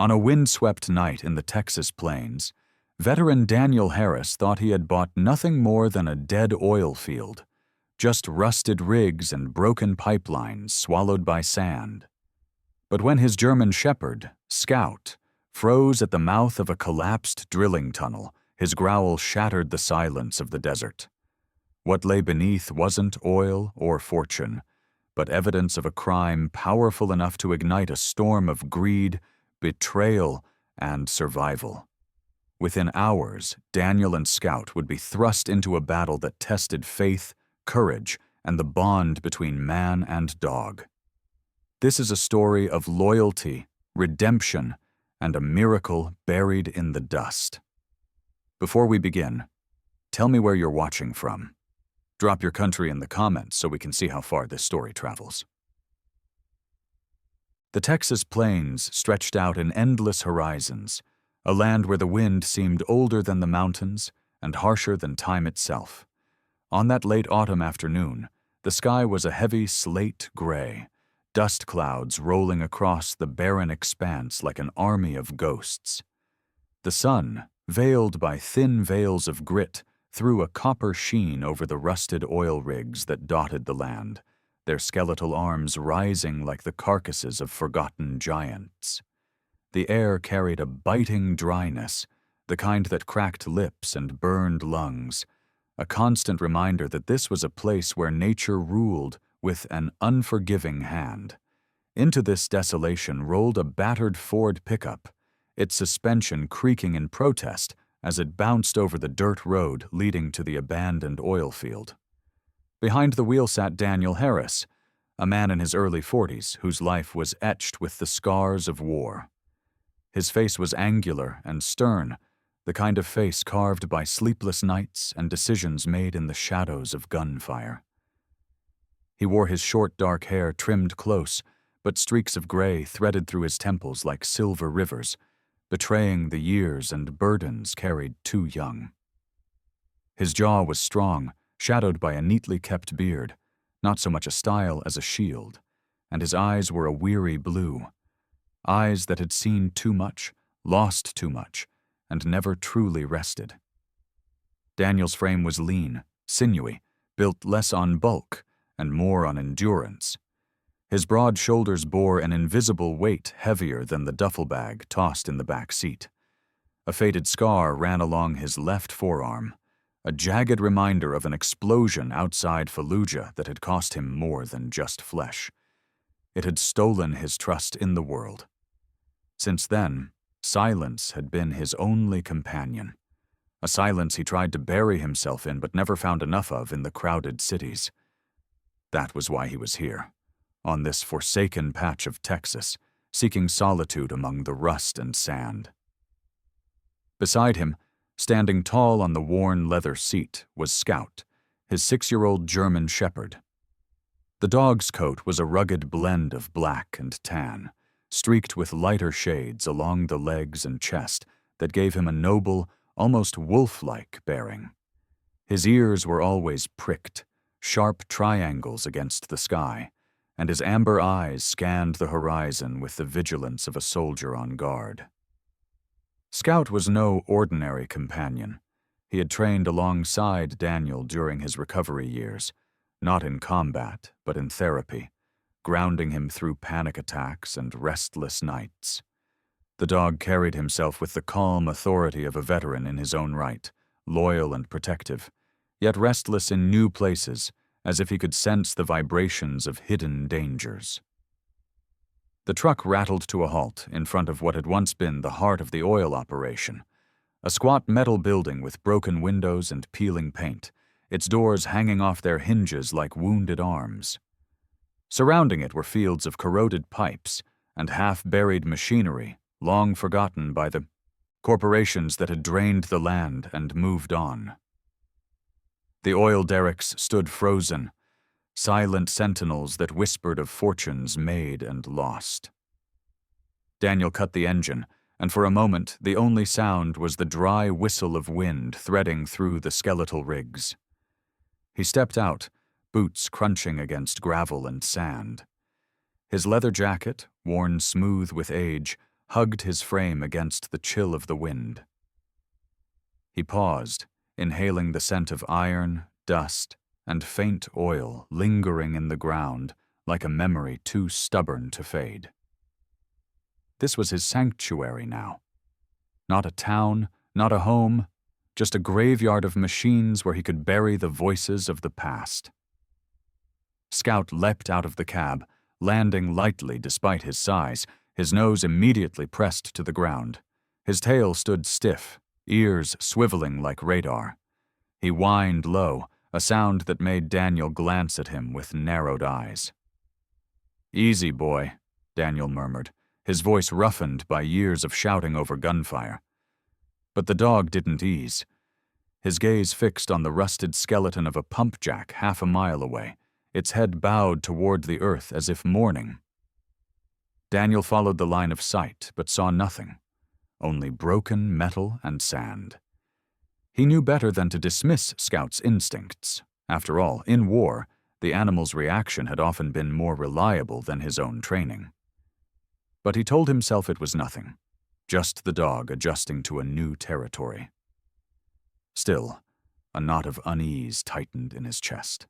On a windswept night in the Texas plains, veteran Daniel Harris thought he had bought nothing more than a dead oil field, just rusted rigs and broken pipelines swallowed by sand. But when his German shepherd, Scout, froze at the mouth of a collapsed drilling tunnel, his growl shattered the silence of the desert. What lay beneath wasn't oil or fortune, but evidence of a crime powerful enough to ignite a storm of greed, betrayal, and survival. Within hours, Daniel and Scout would be thrust into a battle that tested faith, courage, and the bond between man and dog. This is a story of loyalty, redemption, and a miracle buried in the dust. Before we begin, tell me where you're watching from. Drop your country in the comments so we can see how far this story travels. The Texas plains stretched out in endless horizons, a land where the wind seemed older than the mountains and harsher than time itself. On that late autumn afternoon, the sky was a heavy slate gray, dust clouds rolling across the barren expanse like an army of ghosts. The sun, veiled by thin veils of grit, threw a copper sheen over the rusted oil rigs that dotted the land, their skeletal arms rising like the carcasses of forgotten giants. The air carried a biting dryness, the kind that cracked lips and burned lungs, a constant reminder that this was a place where nature ruled with an unforgiving hand. Into this desolation rolled a battered Ford pickup, its suspension creaking in protest as it bounced over the dirt road leading to the abandoned oil field. Behind the wheel sat Daniel Harris, a man in his early 40s whose life was etched with the scars of war. His face was angular and stern, the kind of face carved by sleepless nights and decisions made in the shadows of gunfire. He wore his short dark hair trimmed close, but streaks of gray threaded through his temples like silver rivers, betraying the years and burdens carried too young. His jaw was strong, shadowed by a neatly kept beard, not so much a style as a shield, and his eyes were a weary blue, eyes that had seen too much, lost too much, and never truly rested. Daniel's frame was lean, sinewy, built less on bulk and more on endurance. His broad shoulders bore an invisible weight heavier than the duffel bag tossed in the back seat. A faded scar ran along his left forearm, a jagged reminder of an explosion outside Fallujah that had cost him more than just flesh. It had stolen his trust in the world. Since then, silence had been his only companion, a silence he tried to bury himself in but never found enough of in the crowded cities. That was why he was here, on this forsaken patch of Texas, seeking solitude among the rust and sand. Beside him, standing tall on the worn leather seat, was Scout, his 6-year-old German shepherd. The dog's coat was a rugged blend of black and tan, streaked with lighter shades along the legs and chest that gave him a noble, almost wolf-like bearing. His ears were always pricked, sharp triangles against the sky, and his amber eyes scanned the horizon with the vigilance of a soldier on guard. Scout was no ordinary companion. He had trained alongside Daniel during his recovery years, not in combat, but in therapy, grounding him through panic attacks and restless nights. The dog carried himself with the calm authority of a veteran in his own right, loyal and protective, yet restless in new places, as if he could sense the vibrations of hidden dangers. The truck rattled to a halt in front of what had once been the heart of the oil operation, a squat metal building with broken windows and peeling paint, its doors hanging off their hinges like wounded arms. Surrounding it were fields of corroded pipes and half-buried machinery, long forgotten by the corporations that had drained the land and moved on. The oil derricks stood frozen, silent sentinels that whispered of fortunes made and lost. Daniel cut the engine, and for a moment the only sound was the dry whistle of wind threading through the skeletal rigs. He stepped out, boots crunching against gravel and sand. His leather jacket, worn smooth with age, hugged his frame against the chill of the wind. He paused, inhaling the scent of iron, dust, and faint oil lingering in the ground like a memory too stubborn to fade. This was his sanctuary now. Not a town, not a home, just a graveyard of machines where he could bury the voices of the past. Scout leapt out of the cab, landing lightly despite his size, his nose immediately pressed to the ground. His tail stood stiff, ears swiveling like radar. He whined low, a sound that made Daniel glance at him with narrowed eyes. "Easy, boy," Daniel murmured, his voice roughened by years of shouting over gunfire. But the dog didn't ease. His gaze fixed on the rusted skeleton of a pump jack half a mile away, its head bowed toward the earth as if mourning. Daniel followed the line of sight, but saw nothing, only broken metal and sand. He knew better than to dismiss Scout's instincts. After all, in war, the animal's reaction had often been more reliable than his own training. But he told himself it was nothing, just the dog adjusting to a new territory. Still, a knot of unease tightened in his chest.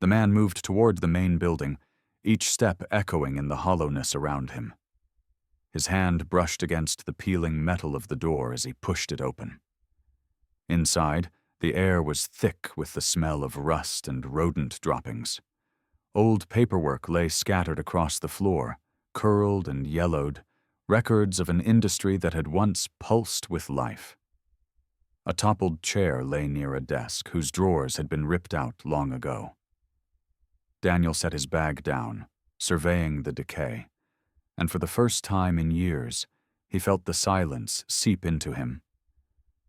The man moved toward the main building, each step echoing in the hollowness around him. His hand brushed against the peeling metal of the door as he pushed it open. Inside, the air was thick with the smell of rust and rodent droppings. Old paperwork lay scattered across the floor, curled and yellowed, records of an industry that had once pulsed with life. A toppled chair lay near a desk whose drawers had been ripped out long ago. Daniel set his bag down, surveying the decay, and for the first time in years, he felt the silence seep into him.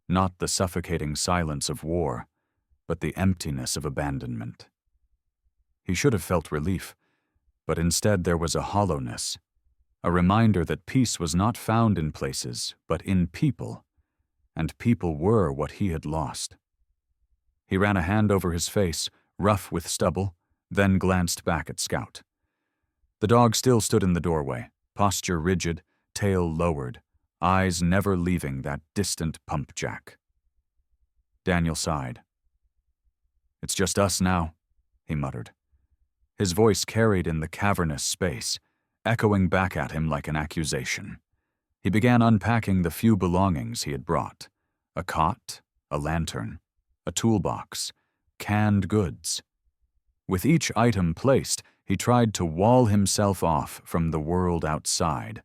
Not the suffocating silence of war, but the emptiness of abandonment. He should have felt relief, but instead there was a hollowness, a reminder that peace was not found in places, but in people, and people were what he had lost. He ran a hand over his face, rough with stubble, then glanced back at Scout. The dog still stood in the doorway, posture rigid, tail lowered, eyes never leaving that distant pump jack. Daniel sighed. "It's just us now," he muttered. His voice carried in the cavernous space, echoing back at him like an accusation. He began unpacking the few belongings he had brought: a cot, a lantern, a toolbox, canned goods. With each item placed, he tried to wall himself off from the world outside,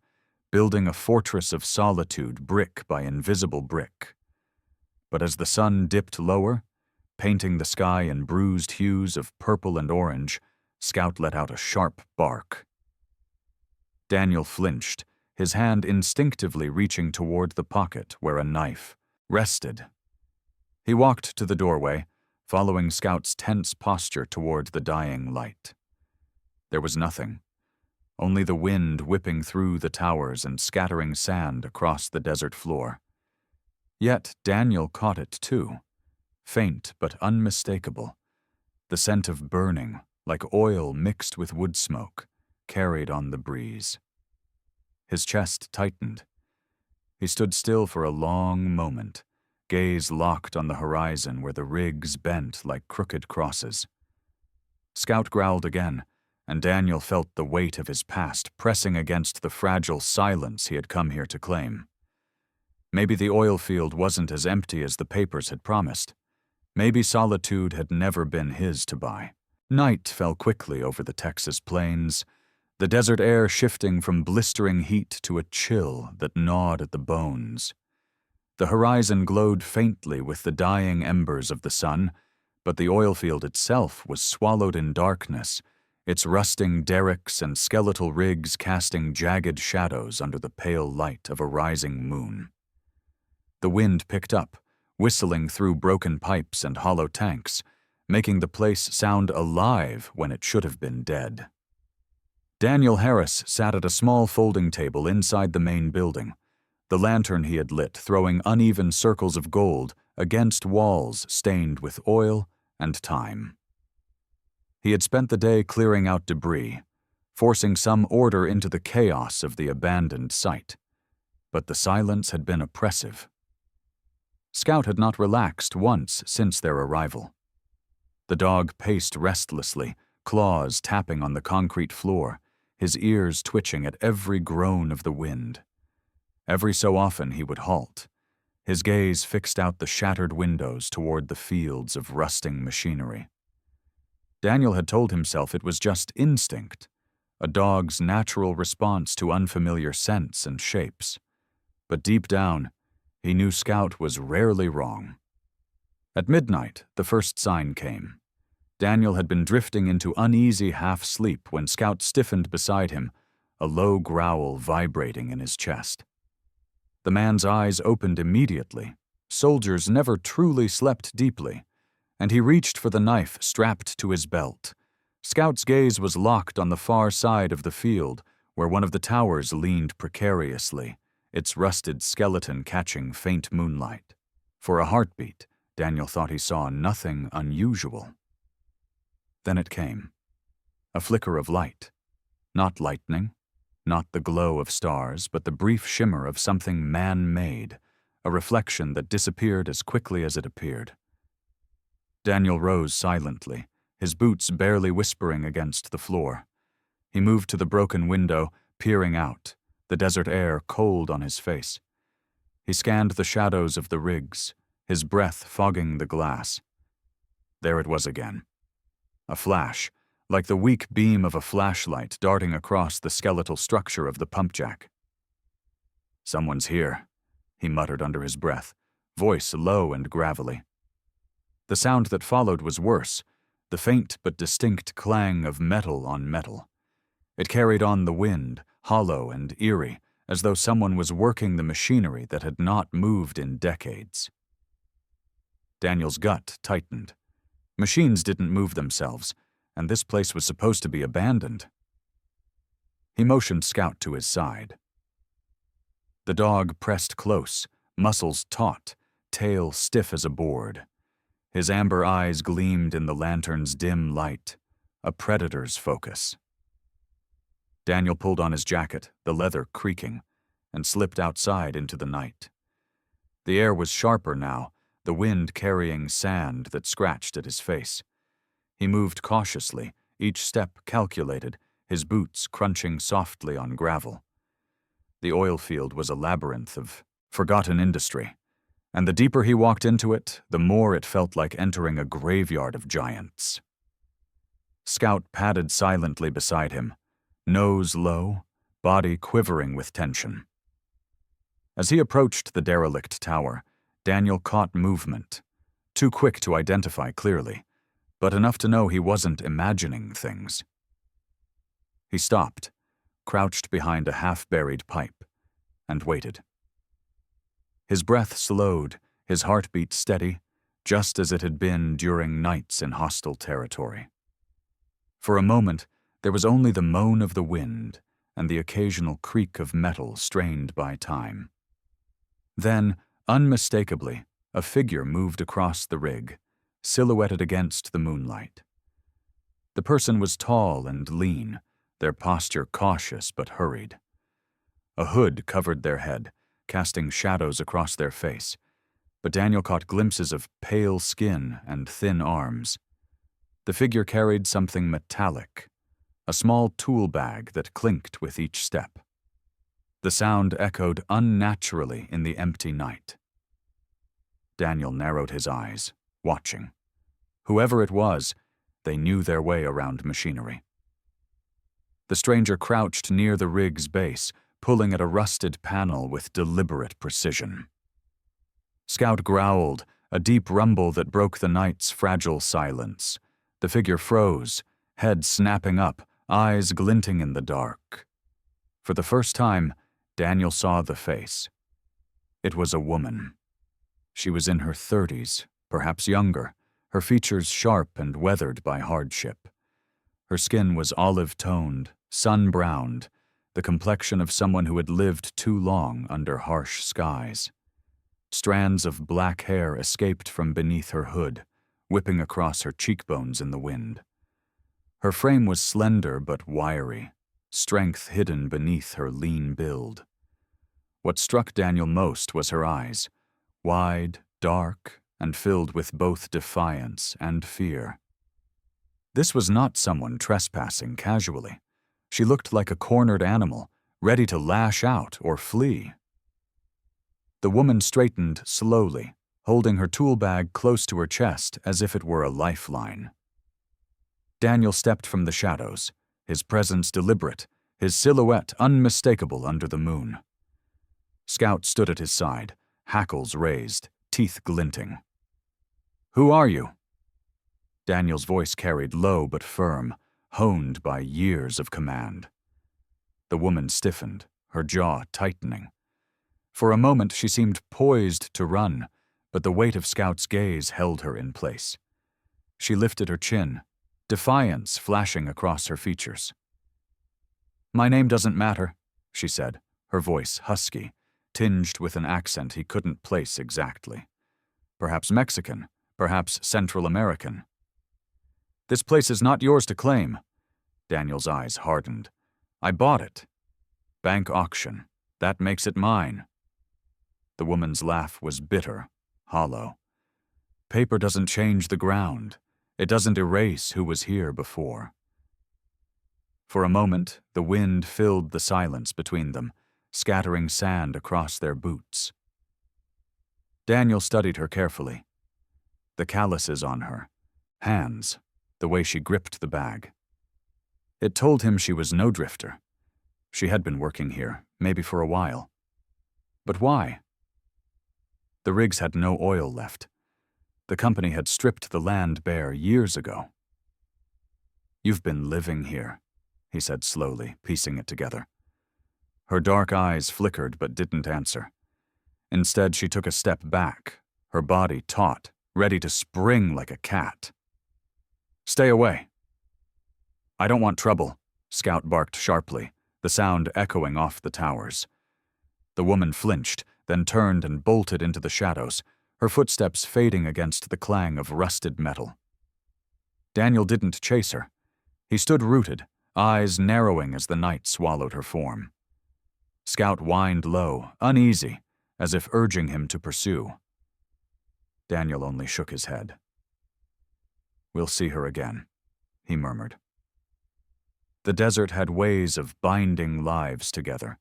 building a fortress of solitude brick by invisible brick. But as the sun dipped lower, painting the sky in bruised hues of purple and orange, Scout let out a sharp bark. Daniel flinched, his hand instinctively reaching toward the pocket where a knife rested. He walked to the doorway, following Scout's tense posture toward the dying light. There was nothing, only the wind whipping through the towers and scattering sand across the desert floor. Yet Daniel caught it too, faint but unmistakable, the scent of burning, like oil mixed with wood smoke, carried on the breeze. His chest tightened. He stood still for a long moment, gaze locked on the horizon where the rigs bent like crooked crosses. Scout growled again, and Daniel felt the weight of his past pressing against the fragile silence he had come here to claim. Maybe the oil field wasn't as empty as the papers had promised. Maybe solitude had never been his to buy. Night fell quickly over the Texas plains, the desert air shifting from blistering heat to a chill that gnawed at the bones. The horizon glowed faintly with the dying embers of the sun, but the oil field itself was swallowed in darkness, its rusting derricks and skeletal rigs casting jagged shadows under the pale light of a rising moon. The wind picked up, whistling through broken pipes and hollow tanks, making the place sound alive when it should have been dead. Daniel Harris sat at a small folding table inside the main building, the lantern he had lit throwing uneven circles of gold against walls stained with oil and time. He had spent the day clearing out debris, forcing some order into the chaos of the abandoned site. But the silence had been oppressive. Scout had not relaxed once since their arrival. The dog paced restlessly, claws tapping on the concrete floor, his ears twitching at every groan of the wind. Every so often he would halt, his gaze fixed out the shattered windows toward the fields of rusting machinery. Daniel had told himself it was just instinct, a dog's natural response to unfamiliar scents and shapes. But deep down, he knew Scout was rarely wrong. At midnight, the first sign came. Daniel had been drifting into uneasy half-sleep when Scout stiffened beside him, a low growl vibrating in his chest. The man's eyes opened immediately. Soldiers never truly slept deeply, and he reached for the knife strapped to his belt. Scout's gaze was locked on the far side of the field, where one of the towers leaned precariously, its rusted skeleton catching faint moonlight. For a heartbeat, Daniel thought he saw nothing unusual. Then it came. A flicker of light. Not lightning, not the glow of stars, but the brief shimmer of something man-made, a reflection that disappeared as quickly as it appeared. Daniel rose silently, his boots barely whispering against the floor. He moved to the broken window, peering out, the desert air cold on his face. He scanned the shadows of the rigs, his breath fogging the glass. There it was again. A flash, like the weak beam of a flashlight darting across the skeletal structure of the pump jack. "Someone's here," he muttered under his breath, voice low and gravelly. The sound that followed was worse, the faint but distinct clang of metal on metal. It carried on the wind, hollow and eerie, as though someone was working the machinery that had not moved in decades. Daniel's gut tightened. Machines didn't move themselves, and this place was supposed to be abandoned. He motioned Scout to his side. The dog pressed close, muscles taut, tail stiff as a board. His amber eyes gleamed in the lantern's dim light, a predator's focus. Daniel pulled on his jacket, the leather creaking, and slipped outside into the night. The air was sharper now, the wind carrying sand that scratched at his face. He moved cautiously, each step calculated, his boots crunching softly on gravel. The oil field was a labyrinth of forgotten industry, and the deeper he walked into it, the more it felt like entering a graveyard of giants. Scout padded silently beside him, nose low, body quivering with tension. As he approached the derelict tower, Daniel caught movement, too quick to identify clearly, but enough to know he wasn't imagining things. He stopped, crouched behind a half-buried pipe, and waited. His breath slowed, his heartbeat steady, just as it had been during nights in hostile territory. For a moment, there was only the moan of the wind and the occasional creak of metal strained by time. Then, unmistakably, a figure moved across the rig, silhouetted against the moonlight. The person was tall and lean, their posture cautious but hurried. A hood covered their head, casting shadows across their face, but Daniel caught glimpses of pale skin and thin arms. The figure carried something metallic, a small tool bag that clinked with each step. The sound echoed unnaturally in the empty night. Daniel narrowed his eyes, watching. Whoever it was, they knew their way around machinery. The stranger crouched near the rig's base, pulling at a rusted panel with deliberate precision. Scout growled, a deep rumble that broke the night's fragile silence. The figure froze, head snapping up, eyes glinting in the dark. For the first time, Daniel saw the face. It was a woman. She was in her 30s, perhaps younger, her features sharp and weathered by hardship. Her skin was olive-toned, sun-browned, the complexion of someone who had lived too long under harsh skies. Strands of black hair escaped from beneath her hood, whipping across her cheekbones in the wind. Her frame was slender but wiry, strength hidden beneath her lean build. What struck Daniel most was her eyes, wide, dark, and filled with both defiance and fear. This was not someone trespassing casually. She looked like a cornered animal, ready to lash out or flee. The woman straightened slowly, holding her tool bag close to her chest as if it were a lifeline. Daniel stepped from the shadows, his presence deliberate, his silhouette unmistakable under the moon. Scout stood at his side, hackles raised, teeth glinting. "Who are you?" Daniel's voice carried low but firm, honed by years of command. The woman stiffened, her jaw tightening. For a moment she seemed poised to run, but the weight of Scout's gaze held her in place. She lifted her chin, defiance flashing across her features. "My name doesn't matter," she said, her voice husky, tinged with an accent he couldn't place exactly. Perhaps Mexican, perhaps Central American. "This place is not yours to claim." Daniel's eyes hardened. "I bought it. Bank auction. That makes it mine." The woman's laugh was bitter, hollow. "Paper doesn't change the ground. It doesn't erase who was here before." For a moment, the wind filled the silence between them, scattering sand across their boots. Daniel studied her carefully. The calluses on her hands, the way she gripped the bag. It told him she was no drifter. She had been working here, maybe for a while. But why? The rigs had no oil left. The company had stripped the land bare years ago. "You've been living here," he said slowly, piecing it together. Her dark eyes flickered but didn't answer. Instead, she took a step back, her body taut, ready to spring like a cat. "Stay away." "I don't want trouble," Scout barked sharply, the sound echoing off the towers. The woman flinched, then turned and bolted into the shadows, her footsteps fading against the clang of rusted metal. Daniel didn't chase her. He stood rooted, eyes narrowing as the night swallowed her form. Scout whined low, uneasy, as if urging him to pursue. Daniel only shook his head. "We'll see her again," he murmured. The desert had ways of binding lives together,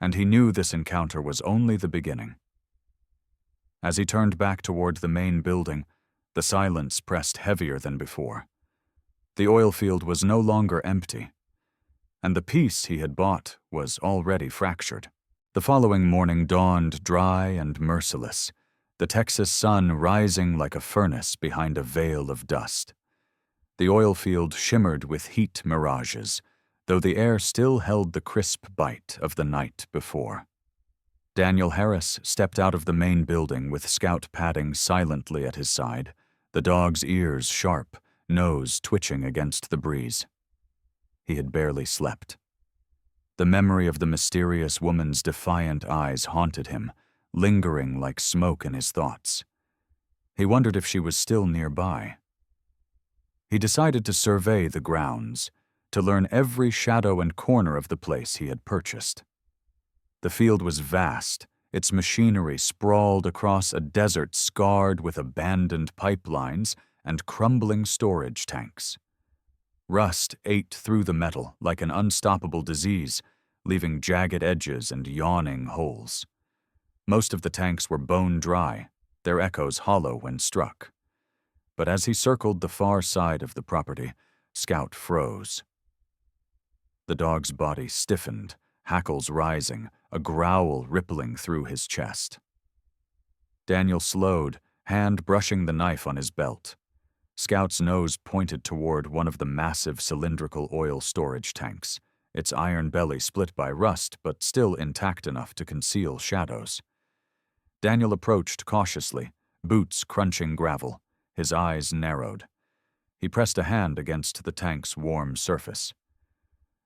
and he knew this encounter was only the beginning. As he turned back toward the main building, the silence pressed heavier than before. The oil field was no longer empty, and the peace he had bought was already fractured. The following morning dawned dry and merciless, the Texas sun rising like a furnace behind a veil of dust. The oil field shimmered with heat mirages, though the air still held the crisp bite of the night before. Daniel Harris stepped out of the main building with Scout padding silently at his side, the dog's ears sharp, nose twitching against the breeze. He had barely slept. The memory of the mysterious woman's defiant eyes haunted him, lingering like smoke in his thoughts. He wondered if she was still nearby. He decided to survey the grounds, to learn every shadow and corner of the place he had purchased. The field was vast, its machinery sprawled across a desert scarred with abandoned pipelines and crumbling storage tanks. Rust ate through the metal like an unstoppable disease, leaving jagged edges and yawning holes. Most of the tanks were bone dry, their echoes hollow when struck. But as he circled the far side of the property, Scout froze. The dog's body stiffened, hackles rising, a growl rippling through his chest. Daniel slowed, hand brushing the knife on his belt. Scout's nose pointed toward one of the massive cylindrical oil storage tanks, its iron belly split by rust but still intact enough to conceal shadows. Daniel approached cautiously, boots crunching gravel, his eyes narrowed. He pressed a hand against the tank's warm surface.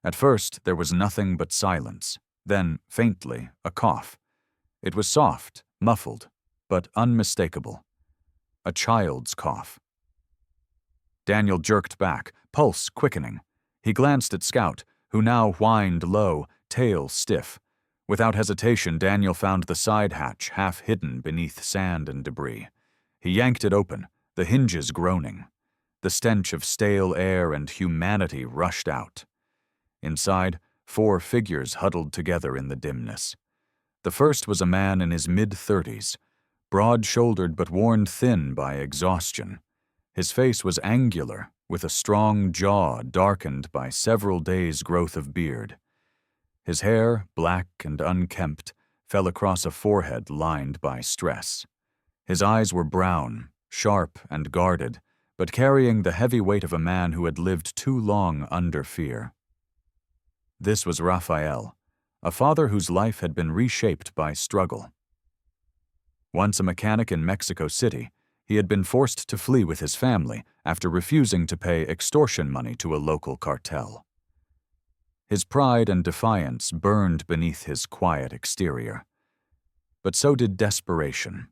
At first, there was nothing but silence, then, faintly, a cough. It was soft, muffled, but unmistakable. A child's cough. Daniel jerked back, pulse quickening. He glanced at Scout, who now whined low, tail stiff. Without hesitation, Daniel found the side hatch half hidden beneath sand and debris. He yanked it open, the hinges groaning. The stench of stale air and humanity rushed out. Inside, 4 figures huddled together in the dimness. The first was a man in his mid-30s, broad-shouldered but worn thin by exhaustion. His face was angular, with a strong jaw darkened by several days' growth of beard. His hair, black and unkempt, fell across a forehead lined by stress. His eyes were brown, sharp and guarded, but carrying the heavy weight of a man who had lived too long under fear. This was Raphael, a father whose life had been reshaped by struggle. Once a mechanic in Mexico City, he had been forced to flee with his family after refusing to pay extortion money to a local cartel. His pride and defiance burned beneath his quiet exterior. But so did desperation.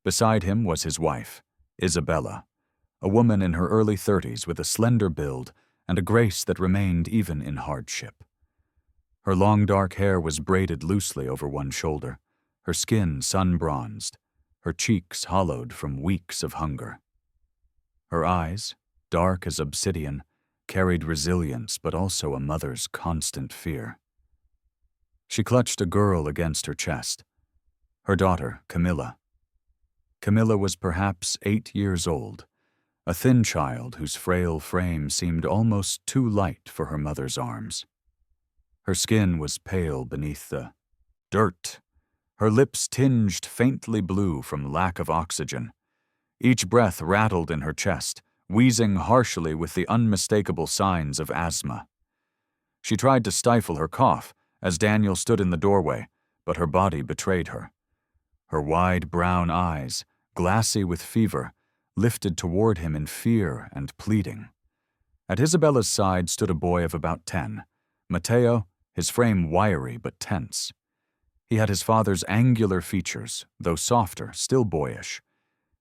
Beside him was his wife, Isabella, a woman in her early 30s with a slender build and a grace that remained even in hardship. Her long dark hair was braided loosely over one shoulder, her skin sun-bronzed, her cheeks hollowed from weeks of hunger. Her eyes, dark as obsidian, carried resilience but also a mother's constant fear. She clutched a girl against her chest, her daughter, Camilla. Camilla was perhaps 8 years old, a thin child whose frail frame seemed almost too light for her mother's arms. Her skin was pale beneath the dirt, her lips tinged faintly blue from lack of oxygen. Each breath rattled in her chest, wheezing harshly with the unmistakable signs of asthma. She tried to stifle her cough as Daniel stood in the doorway, but her body betrayed her. Her wide brown eyes, glassy with fever, lifted toward him in fear and pleading. At Isabella's side stood a boy of about 10, Mateo, his frame wiry but tense. He had his father's angular features, though softer, still boyish.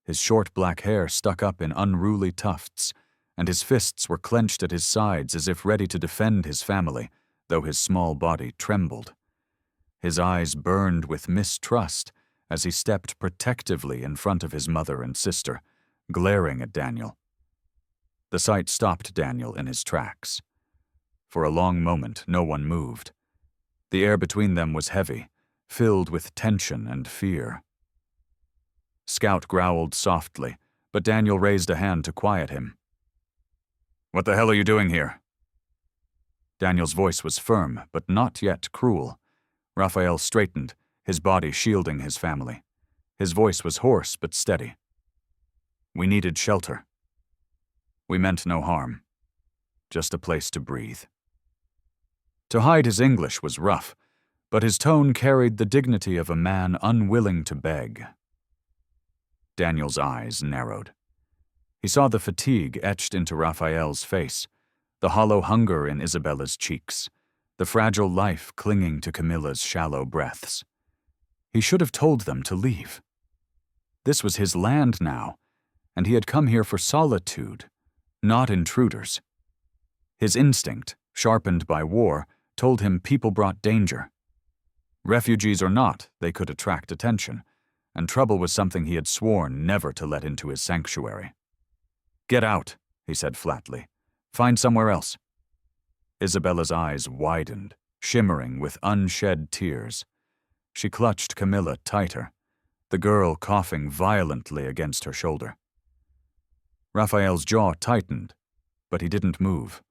His short black hair stuck up in unruly tufts, and his fists were clenched at his sides as if ready to defend his family, though his small body trembled. His eyes burned with mistrust as he stepped protectively in front of his mother and sister, glaring at Daniel. The sight stopped Daniel in his tracks. For a long moment, no one moved. The air between them was heavy, filled with tension and fear. Scout growled softly, but Daniel raised a hand to quiet him. "What the hell are you doing here?" Daniel's voice was firm, but not yet cruel. Raphael straightened, his body shielding his family. His voice was hoarse but steady. "We needed shelter. We meant no harm. Just a place to breathe." To hide his English was rough, but his tone carried the dignity of a man unwilling to beg. Daniel's eyes narrowed. He saw the fatigue etched into Raphael's face, the hollow hunger in Isabella's cheeks, the fragile life clinging to Camilla's shallow breaths. He should have told them to leave. This was his land now, and he had come here for solitude, not intruders. His instinct, sharpened by war, told him people brought danger. Refugees or not, they could attract attention, and trouble was something he had sworn never to let into his sanctuary. "Get out," he said flatly. "Find somewhere else." Isabella's eyes widened, shimmering with unshed tears. She clutched Camilla tighter, the girl coughing violently against her shoulder. Raphael's jaw tightened, but he didn't move.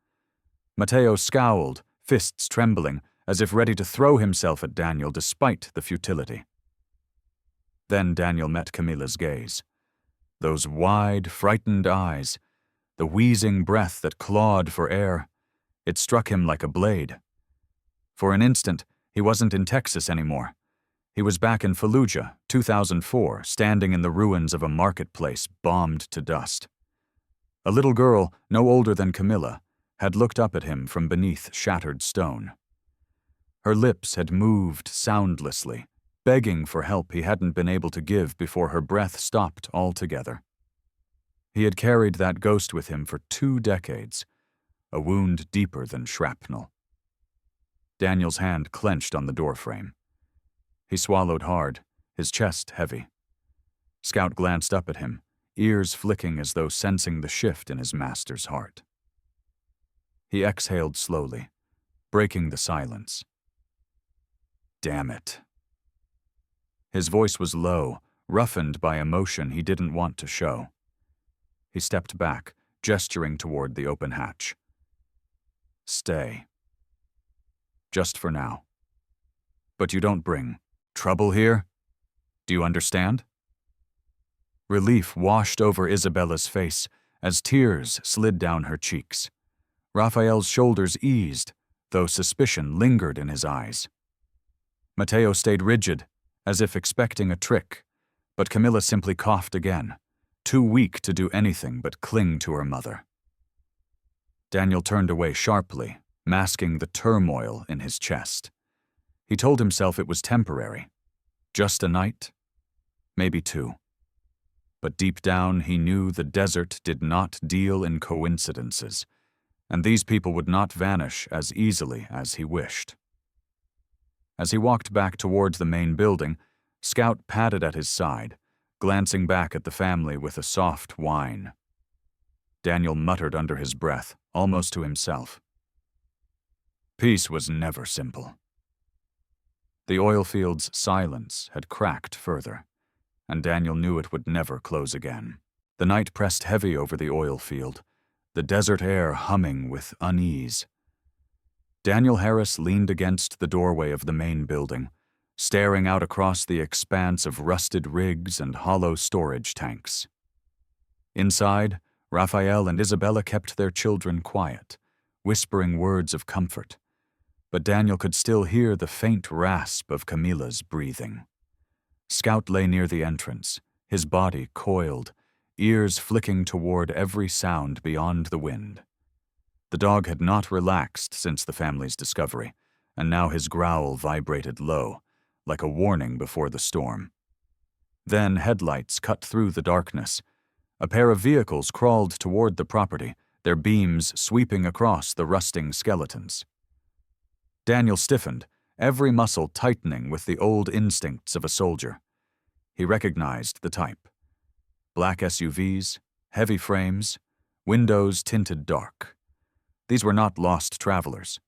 Mateo scowled, fists trembling, as if ready to throw himself at Daniel despite the futility. Then Daniel met Camilla's gaze. Those wide, frightened eyes, the wheezing breath that clawed for air, it struck him like a blade. For an instant, he wasn't in Texas anymore. He was back in Fallujah, 2004, standing in the ruins of a marketplace bombed to dust. A little girl, no older than Camilla, had looked up at him from beneath shattered stone. Her lips had moved soundlessly, begging for help he hadn't been able to give before her breath stopped altogether. He had carried that ghost with him for 2 decades, a wound deeper than shrapnel. Daniel's hand clenched on the doorframe. He swallowed hard, his chest heavy. Scout glanced up at him, ears flicking as though sensing the shift in his master's heart. He exhaled slowly, breaking the silence. "Damn it." His voice was low, roughened by emotion he didn't want to show. He stepped back, gesturing toward the open hatch. "Stay. Just for now. But you don't bring trouble here? Do you understand?" Relief washed over Isabella's face as tears slid down her cheeks. Raphael's shoulders eased, though suspicion lingered in his eyes. Matteo stayed rigid, as if expecting a trick, but Camilla simply coughed again, too weak to do anything but cling to her mother. Daniel turned away sharply, masking the turmoil in his chest. He told himself it was temporary. Just a night, maybe two. But deep down he knew the desert did not deal in coincidences, and these people would not vanish as easily as he wished. As he walked back towards the main building, Scout padded at his side, glancing back at the family with a soft whine. Daniel muttered under his breath, almost to himself. Peace was never simple. The oil field's silence had cracked further, and Daniel knew it would never close again. The night pressed heavy over the oil field, the desert air humming with unease. Daniel Harris leaned against the doorway of the main building, staring out across the expanse of rusted rigs and hollow storage tanks. Inside, Raphael and Isabella kept their children quiet, whispering words of comfort, but Daniel could still hear the faint rasp of Camilla's breathing. Scout lay near the entrance, his body coiled, ears flicking toward every sound beyond the wind. The dog had not relaxed since the family's discovery, and now his growl vibrated low, like a warning before the storm. Then headlights cut through the darkness. A pair of vehicles crawled toward the property, their beams sweeping across the rusting skeletons. Daniel stiffened, every muscle tightening with the old instincts of a soldier. He recognized the type. Black SUVs, heavy frames, windows tinted dark. These were not lost travelers.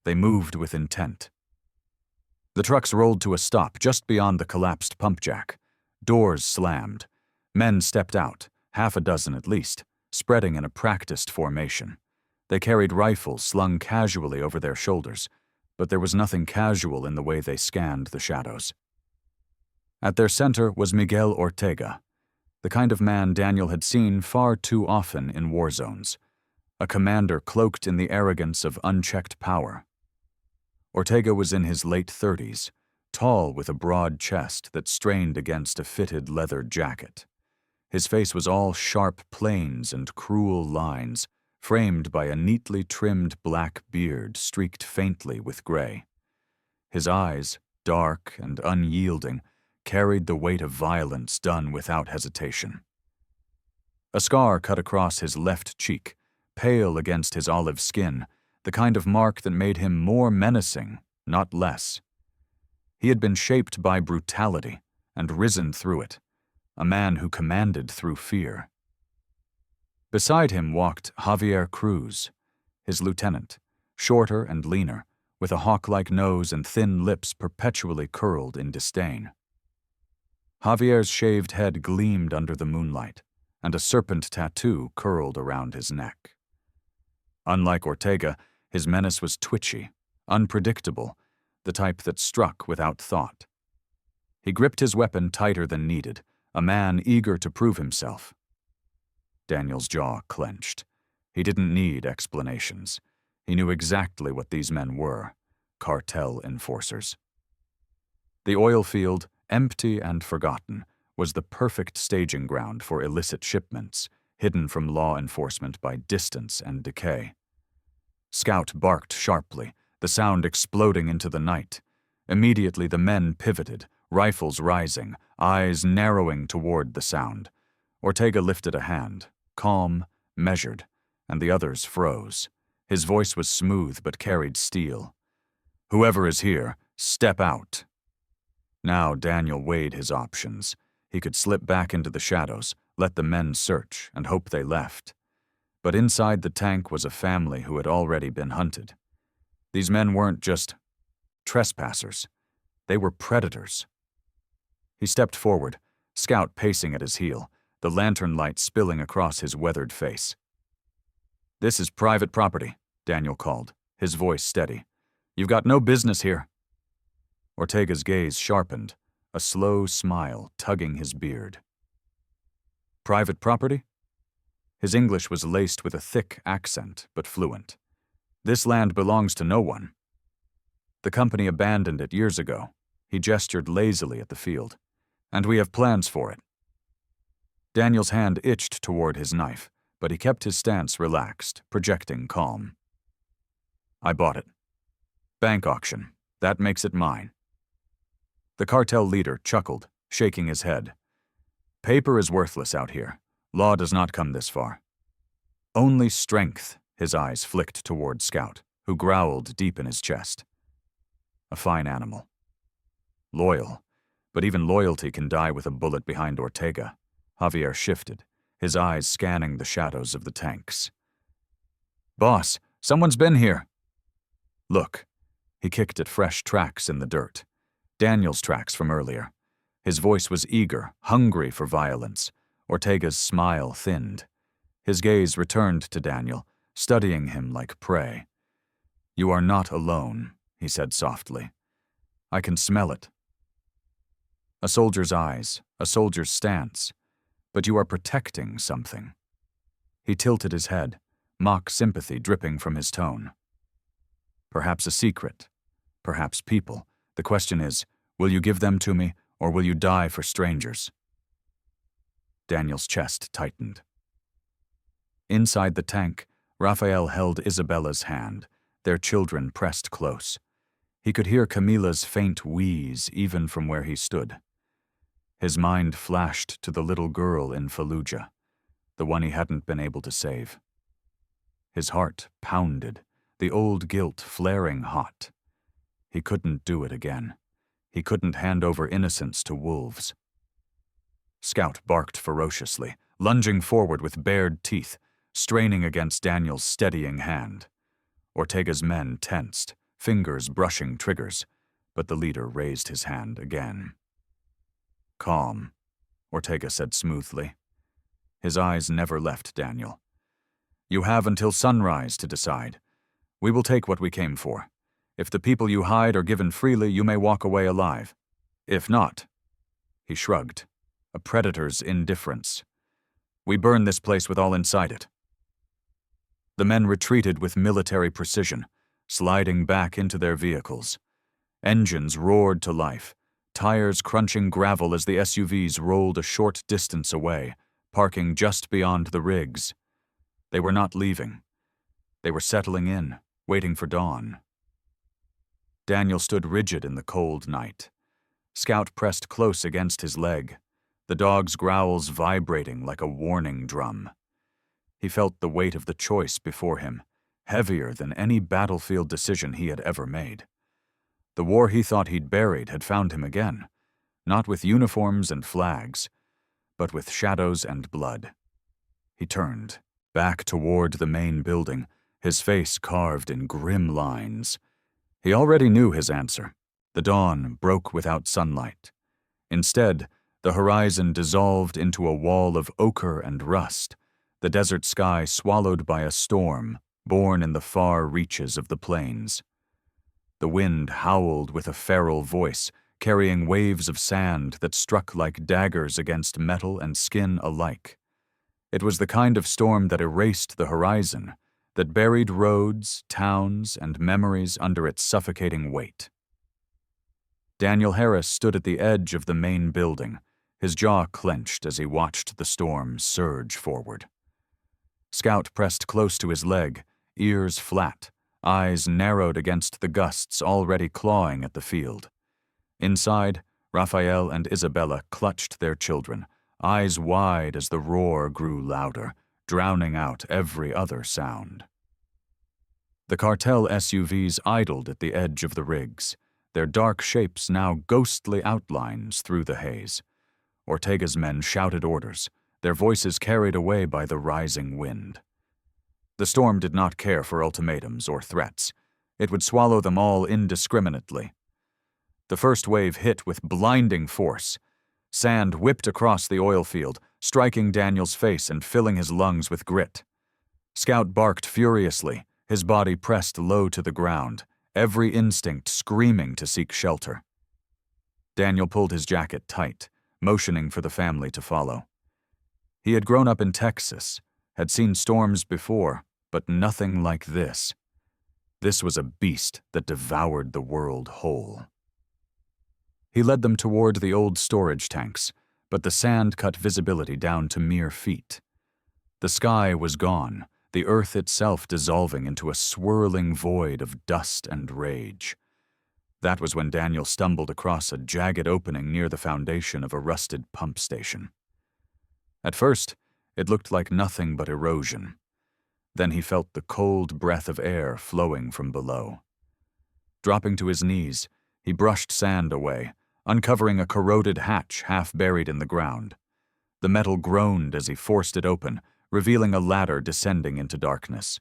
They moved with intent. The trucks rolled to a stop just beyond the collapsed pump jack. Doors slammed. Men stepped out, half a dozen at least, spreading in a practiced formation. They carried rifles slung casually over their shoulders, but there was nothing casual in the way they scanned the shadows. At their center was Miguel Ortega, the kind of man Daniel had seen far too often in war zones, a commander cloaked in the arrogance of unchecked power. Ortega was in his late 30s, tall with a broad chest that strained against a fitted leather jacket. His face was all sharp planes and cruel lines, framed by a neatly trimmed black beard streaked faintly with gray. His eyes, dark and unyielding, carried the weight of violence done without hesitation. A scar cut across his left cheek, pale against his olive skin, the kind of mark that made him more menacing, not less. He had been shaped by brutality and risen through it, a man who commanded through fear. Beside him walked Javier Cruz, his lieutenant, shorter and leaner, with a hawk-like nose and thin lips perpetually curled in disdain. Javier's shaved head gleamed under the moonlight, and a serpent tattoo curled around his neck. Unlike Ortega, his menace was twitchy, unpredictable, the type that struck without thought. He gripped his weapon tighter than needed, a man eager to prove himself. Daniel's jaw clenched. He didn't need explanations. He knew exactly what these men were, cartel enforcers. The oil field, empty and forgotten, was the perfect staging ground for illicit shipments, hidden from law enforcement by distance and decay. Scout barked sharply, the sound exploding into the night. Immediately the men pivoted, rifles rising, eyes narrowing toward the sound. Ortega lifted a hand, calm, measured, and the others froze. His voice was smooth but carried steel. "Whoever is here, step out." Now Daniel weighed his options. He could slip back into the shadows, let the men search, and hope they left. But inside the tank was a family who had already been hunted. These men weren't just trespassers. They were predators. He stepped forward, Scout pacing at his heel, the lantern light spilling across his weathered face. "This is private property," Daniel called, his voice steady. "You've got no business here." Ortega's gaze sharpened, a slow smile tugging his beard. "Private property?" His English was laced with a thick accent, but fluent. "This land belongs to no one. The company abandoned it years ago." He gestured lazily at the field. "And we have plans for it." Daniel's hand itched toward his knife, but he kept his stance relaxed, projecting calm. "I bought it. Bank auction. That makes it mine." The cartel leader chuckled, shaking his head. "Paper is worthless out here. Law does not come this far." "Only strength," his eyes flicked toward Scout, who growled deep in his chest. A fine animal. Loyal, but even loyalty can die with a bullet behind Ortega. Javier shifted, his eyes scanning the shadows of the tanks. "Boss, someone's been here." "Look." He kicked at fresh tracks in the dirt. Daniel's tracks from earlier. His voice was eager, hungry for violence. Ortega's smile thinned. His gaze returned to Daniel, studying him like prey. "You are not alone," he said softly. "I can smell it." A soldier's eyes, a soldier's stance. But you are protecting something. He tilted his head, mock sympathy dripping from his tone. "Perhaps a secret. Perhaps people. The question is, will you give them to me, or will you die for strangers?" Daniel's chest tightened. Inside the tank, Raphael held Isabella's hand, their children pressed close. He could hear Camila's faint wheeze even from where he stood. His mind flashed to the little girl in Fallujah, the one he hadn't been able to save. His heart pounded, the old guilt flaring hot. He couldn't do it again. He couldn't hand over innocence to wolves. Scout barked ferociously, lunging forward with bared teeth, straining against Daniel's steadying hand. Ortega's men tensed, fingers brushing triggers, but the leader raised his hand again. "Calm," Ortega said smoothly. His eyes never left Daniel. "You have until sunrise to decide. We will take what we came for. If the people you hide are given freely, you may walk away alive. If not," he shrugged, a predator's indifference, "we burn this place with all inside it." The men retreated with military precision, sliding back into their vehicles. Engines roared to life, tires crunching gravel as the SUVs rolled a short distance away, parking just beyond the rigs. They were not leaving. They were settling in, waiting for dawn. Daniel stood rigid in the cold night. Scout pressed close against his leg, the dog's growls vibrating like a warning drum. He felt the weight of the choice before him, heavier than any battlefield decision he had ever made. The war he thought he'd buried had found him again, not with uniforms and flags, but with shadows and blood. He turned, back toward the main building, his face carved in grim lines. He already knew his answer. The dawn broke without sunlight. Instead, the horizon dissolved into a wall of ochre and rust, the desert sky swallowed by a storm born in the far reaches of the plains. The wind howled with a feral voice, carrying waves of sand that struck like daggers against metal and skin alike. It was the kind of storm that erased the horizon, that buried roads, towns, and memories under its suffocating weight. Daniel Harris stood at the edge of the main building, his jaw clenched as he watched the storm surge forward. Scout pressed close to his leg, ears flat, eyes narrowed against the gusts already clawing at the field. Inside, Raphael and Isabella clutched their children, eyes wide as the roar grew louder, drowning out every other sound. The cartel SUVs idled at the edge of the rigs, their dark shapes now ghostly outlines through the haze. Ortega's men shouted orders, their voices carried away by the rising wind. The storm did not care for ultimatums or threats. It would swallow them all indiscriminately. The first wave hit with blinding force. Sand whipped across the oil field, striking Daniel's face and filling his lungs with grit. Scout barked furiously, his body pressed low to the ground, every instinct screaming to seek shelter. Daniel pulled his jacket tight, motioning for the family to follow. He had grown up in Texas, had seen storms before, but nothing like this. This was a beast that devoured the world whole. He led them toward the old storage tanks, but the sand cut visibility down to mere feet. The sky was gone, the earth itself dissolving into a swirling void of dust and rage. That was when Daniel stumbled across a jagged opening near the foundation of a rusted pump station. At first, it looked like nothing but erosion. Then he felt the cold breath of air flowing from below. Dropping to his knees, he brushed sand away, uncovering a corroded hatch half buried in the ground. The metal groaned as he forced it open, revealing a ladder descending into darkness.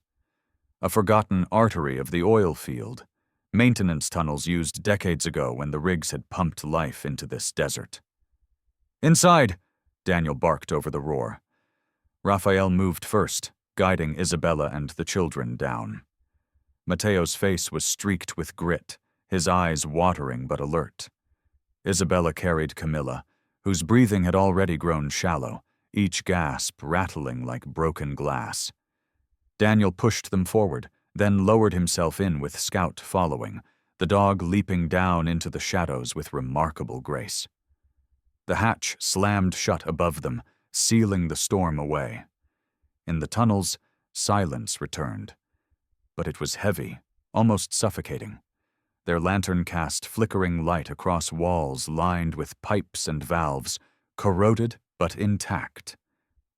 A forgotten artery of the oil field, maintenance tunnels used decades ago when the rigs had pumped life into this desert. "Inside!" Daniel barked over the roar. Raphael moved first, guiding Isabella and the children down. Mateo's face was streaked with grit, his eyes watering but alert. Isabella carried Camilla, whose breathing had already grown shallow, each gasp rattling like broken glass. Daniel pushed them forward, then lowered himself in with Scout following, the dog leaping down into the shadows with remarkable grace. The hatch slammed shut above them, sealing the storm away. In the tunnels, silence returned. But it was heavy, almost suffocating. Their lantern cast flickering light across walls lined with pipes and valves, corroded but intact.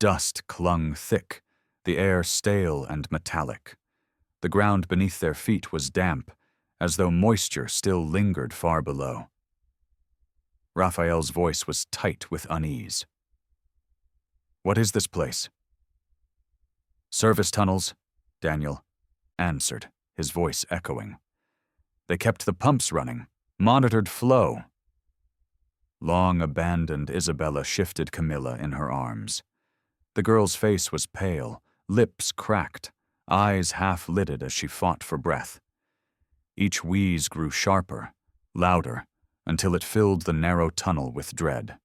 Dust clung thick, the air stale and metallic. The ground beneath their feet was damp, as though moisture still lingered far below. Raphael's voice was tight with unease. "What is this place?" "Service tunnels," Daniel answered, his voice echoing. "They kept the pumps running, monitored flow." Long abandoned Isabella shifted Camilla in her arms. The girl's face was pale, lips cracked, eyes half-lidded as she fought for breath. Each wheeze grew sharper, louder, until it filled the narrow tunnel with dread.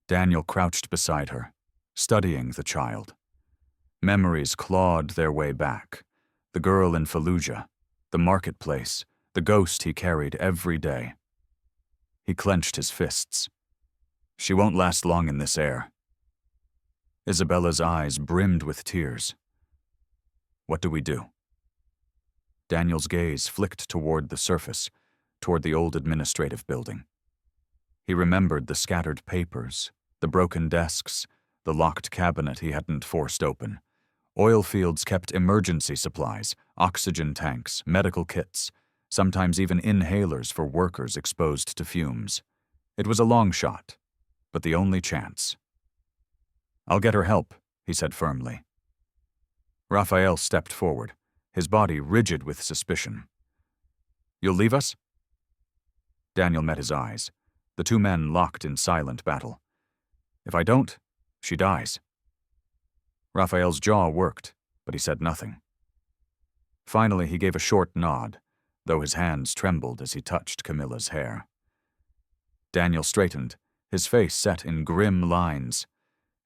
Daniel crouched beside her, studying the child. Memories clawed their way back. The girl in Fallujah, the marketplace, the ghost he carried every day. He clenched his fists. "She won't last long in this air." Isabella's eyes brimmed with tears. "What do we do?" Daniel's gaze flicked toward the surface, toward the old administrative building. He remembered the scattered papers, the broken desks, the locked cabinet he hadn't forced open. Oil fields kept emergency supplies, oxygen tanks, medical kits, sometimes even inhalers for workers exposed to fumes. It was a long shot, but the only chance. "I'll get her help," he said firmly. Raphael stepped forward, his body rigid with suspicion. "You'll leave us?" Daniel met his eyes, the two men locked in silent battle. "If I don't, she dies." Raphael's jaw worked, but he said nothing. Finally, he gave a short nod, though his hands trembled as he touched Camilla's hair. Daniel straightened, his face set in grim lines.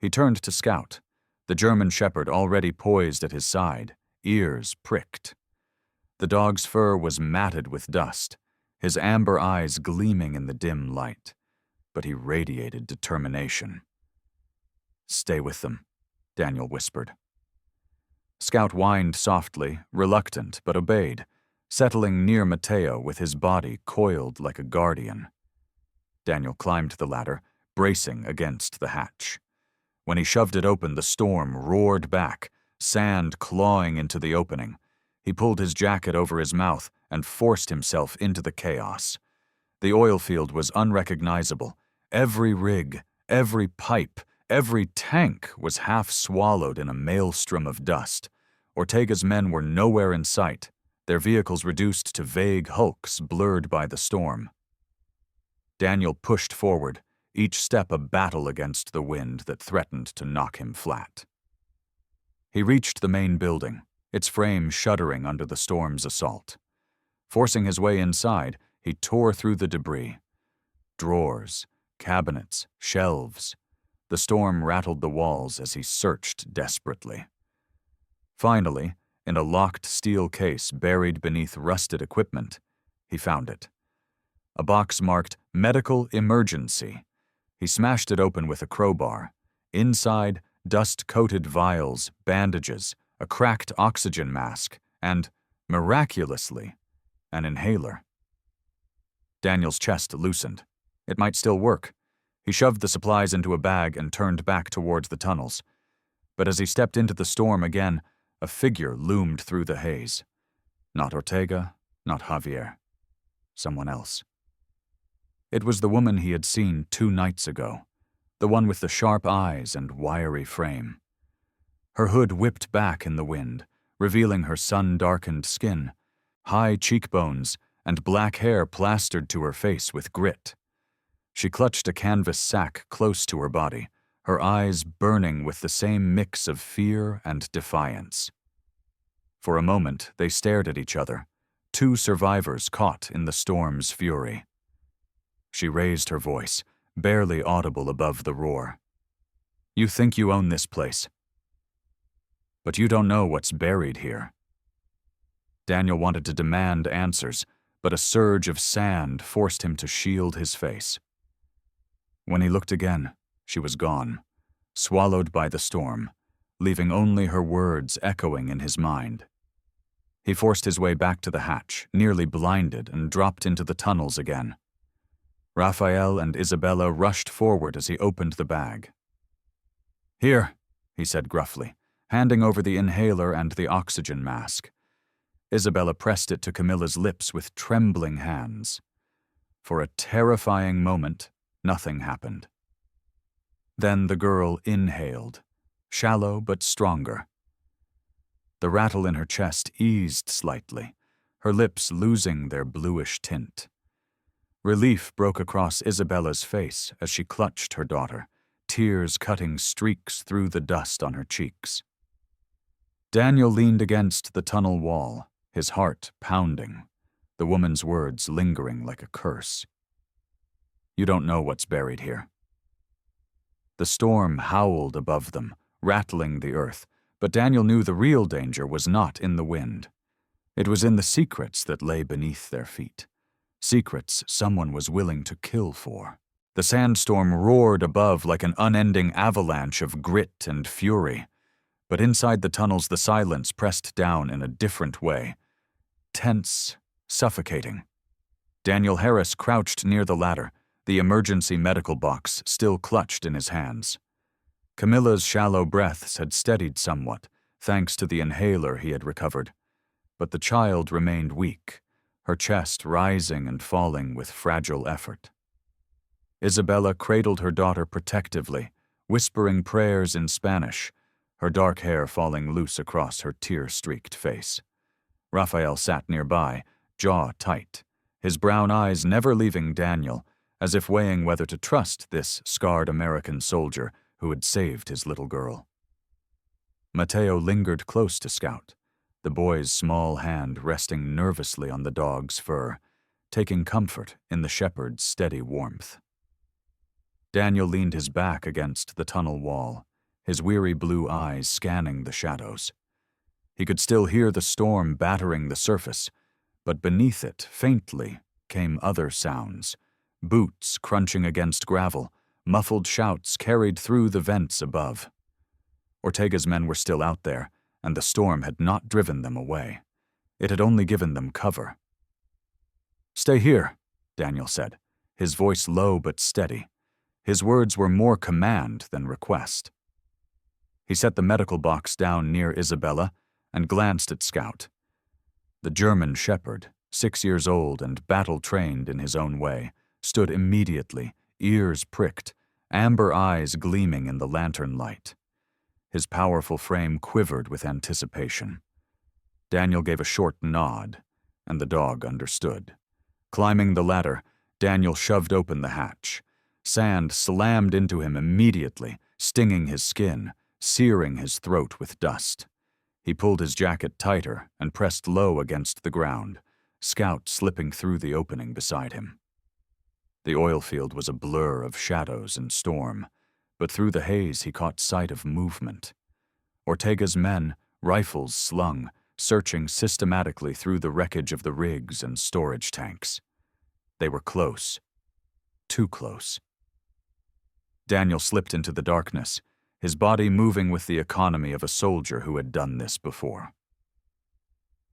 He turned to Scout, the German shepherd already poised at his side, ears pricked. The dog's fur was matted with dust, his amber eyes gleaming in the dim light, but he radiated determination. "Stay with them," Daniel whispered. Scout whined softly, reluctant, but obeyed, settling near Mateo with his body coiled like a guardian. Daniel climbed the ladder, bracing against the hatch. When he shoved it open, the storm roared back, sand clawing into the opening. He pulled his jacket over his mouth and forced himself into the chaos. The oil field was unrecognizable. Every rig, every pipe, every tank was half swallowed in a maelstrom of dust. Ortega's men were nowhere in sight, their vehicles reduced to vague hulks blurred by the storm. Daniel pushed forward, each step a battle against the wind that threatened to knock him flat. He reached the main building, its frame shuddering under the storm's assault. Forcing his way inside, he tore through the debris. Drawers, cabinets, shelves. The storm rattled the walls as he searched desperately. Finally, in a locked steel case buried beneath rusted equipment, he found it. A box marked Medical Emergency. He smashed it open with a crowbar. Inside, dust-coated vials, bandages, a cracked oxygen mask, and, miraculously, an inhaler. Daniel's chest loosened. It might still work. He shoved the supplies into a bag and turned back towards the tunnels. But as he stepped into the storm again, a figure loomed through the haze. Not Ortega, not Javier. Someone else. It was the woman he had seen 2 nights ago, the one with the sharp eyes and wiry frame. Her hood whipped back in the wind, revealing her sun-darkened skin, high cheekbones, and black hair plastered to her face with grit. She clutched a canvas sack close to her body, her eyes burning with the same mix of fear and defiance. For a moment, they stared at each other, 2 survivors caught in the storm's fury. She raised her voice, barely audible above the roar. "You think you own this place, but you don't know what's buried here." Daniel wanted to demand answers, but a surge of sand forced him to shield his face. When he looked again, she was gone, swallowed by the storm, leaving only her words echoing in his mind. He forced his way back to the hatch, nearly blinded, and dropped into the tunnels again. Raphael and Isabella rushed forward as he opened the bag. "Here," he said gruffly, handing over the inhaler and the oxygen mask. Isabella pressed it to Camilla's lips with trembling hands. For a terrifying moment, nothing happened. Then the girl inhaled, shallow but stronger. The rattle in her chest eased slightly, her lips losing their bluish tint. Relief broke across Isabella's face as she clutched her daughter, tears cutting streaks through the dust on her cheeks. Daniel leaned against the tunnel wall, his heart pounding, the woman's words lingering like a curse. "You don't know what's buried here." The storm howled above them, rattling the earth, but Daniel knew the real danger was not in the wind. It was in the secrets that lay beneath their feet. Secrets someone was willing to kill for. The sandstorm roared above like an unending avalanche of grit and fury. But inside the tunnels the silence pressed down in a different way. Tense, suffocating. Daniel Harris crouched near the ladder, the emergency medical box still clutched in his hands. Camilla's shallow breaths had steadied somewhat, thanks to the inhaler he had recovered. But the child remained weak, her chest rising and falling with fragile effort. Isabella cradled her daughter protectively, whispering prayers in Spanish, her dark hair falling loose across her tear-streaked face. Raphael sat nearby, jaw tight, his brown eyes never leaving Daniel, as if weighing whether to trust this scarred American soldier who had saved his little girl. Mateo lingered close to Scout, the boy's small hand resting nervously on the dog's fur, taking comfort in the shepherd's steady warmth. Daniel leaned his back against the tunnel wall, his weary blue eyes scanning the shadows. He could still hear the storm battering the surface, but beneath it, faintly, came other sounds. Boots crunching against gravel, muffled shouts carried through the vents above. Ortega's men were still out there, and the storm had not driven them away. It had only given them cover. "Stay here," Daniel said, his voice low but steady. His words were more command than request. He set the medical box down near Isabella and glanced at Scout. The German shepherd, 6 years old and battle-trained in his own way, stood immediately, ears pricked, amber eyes gleaming in the lantern light. His powerful frame quivered with anticipation. Daniel gave a short nod, and the dog understood. Climbing the ladder, Daniel shoved open the hatch. Sand slammed into him immediately, stinging his skin, searing his throat with dust. He pulled his jacket tighter and pressed low against the ground, Scout slipping through the opening beside him. The oil field was a blur of shadows and storm, but through the haze he caught sight of movement. Ortega's men, rifles slung, searching systematically through the wreckage of the rigs and storage tanks. They were close. Too close. Daniel slipped into the darkness, his body moving with the economy of a soldier who had done this before.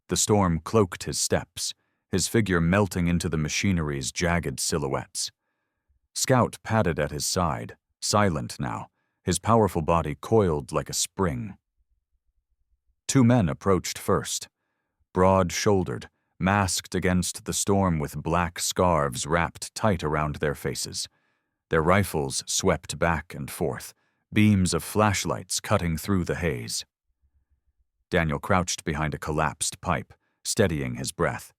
The storm cloaked his steps, his figure melting into the machinery's jagged silhouettes. Scout padded at his side, silent now, his powerful body coiled like a spring. 2 men approached first, broad-shouldered, masked against the storm with black scarves wrapped tight around their faces. Their rifles swept back and forth, beams of flashlights cutting through the haze. Daniel crouched behind a collapsed pipe, steadying his breath.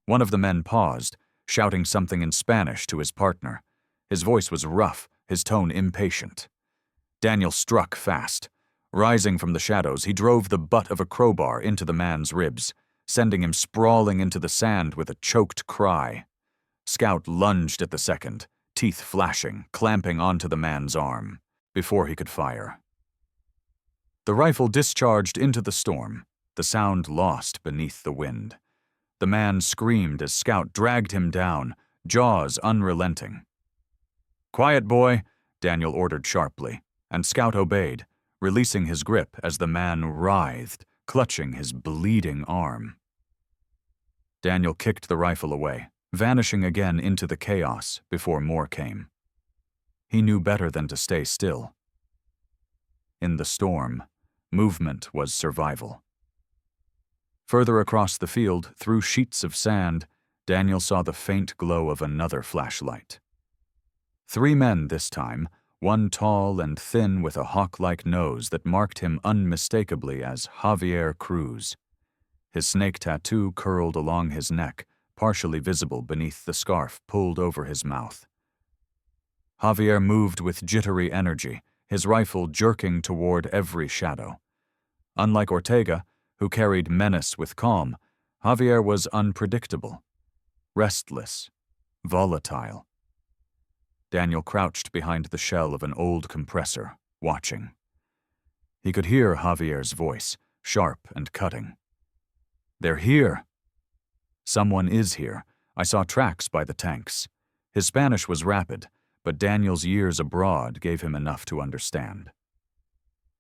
One of the men paused, shouting something in Spanish to his partner. His voice was rough, his tone impatient. Daniel struck fast. Rising from the shadows, he drove the butt of a crowbar into the man's ribs, sending him sprawling into the sand with a choked cry. Scout lunged at the second, teeth flashing, clamping onto the man's arm, before he could fire. The rifle discharged into the storm, the sound lost beneath the wind. The man screamed as Scout dragged him down, jaws unrelenting. "Quiet, boy," Daniel ordered sharply, and Scout obeyed, releasing his grip as the man writhed, clutching his bleeding arm. Daniel kicked the rifle away, vanishing again into the chaos before more came. He knew better than to stay still. In the storm, movement was survival. Further across the field, through sheets of sand, Daniel saw the faint glow of another flashlight. 3 men this time, one tall and thin with a hawk-like nose that marked him unmistakably as Javier Cruz. His snake tattoo curled along his neck, partially visible beneath the scarf pulled over his mouth. Javier moved with jittery energy, his rifle jerking toward every shadow. Unlike Ortega, who carried menace with calm, Javier was unpredictable, restless, volatile. Daniel crouched behind the shell of an old compressor, watching. He could hear Javier's voice, sharp and cutting. "They're here." "Someone is here. I saw tracks by the tanks." His Spanish was rapid, but Daniel's years abroad gave him enough to understand.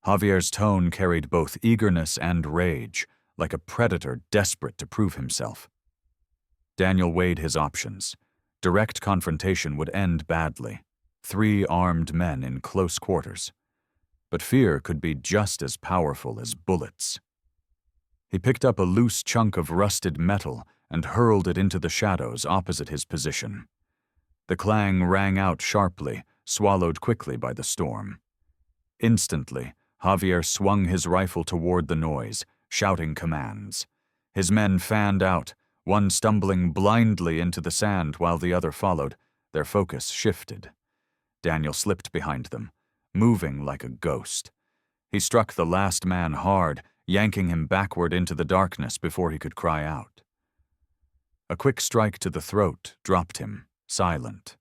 Javier's tone carried both eagerness and rage, like a predator desperate to prove himself. Daniel weighed his options. Direct confrontation would end badly. 3 armed men in close quarters. But fear could be just as powerful as bullets. He picked up a loose chunk of rusted metal and hurled it into the shadows opposite his position. The clang rang out sharply, swallowed quickly by the storm. Instantly, Javier swung his rifle toward the noise, shouting commands. His men fanned out, one stumbling blindly into the sand while the other followed. Their focus shifted. Daniel slipped behind them, moving like a ghost. He struck the last man hard, yanking him backward into the darkness before he could cry out. A quick strike to the throat dropped him, silent.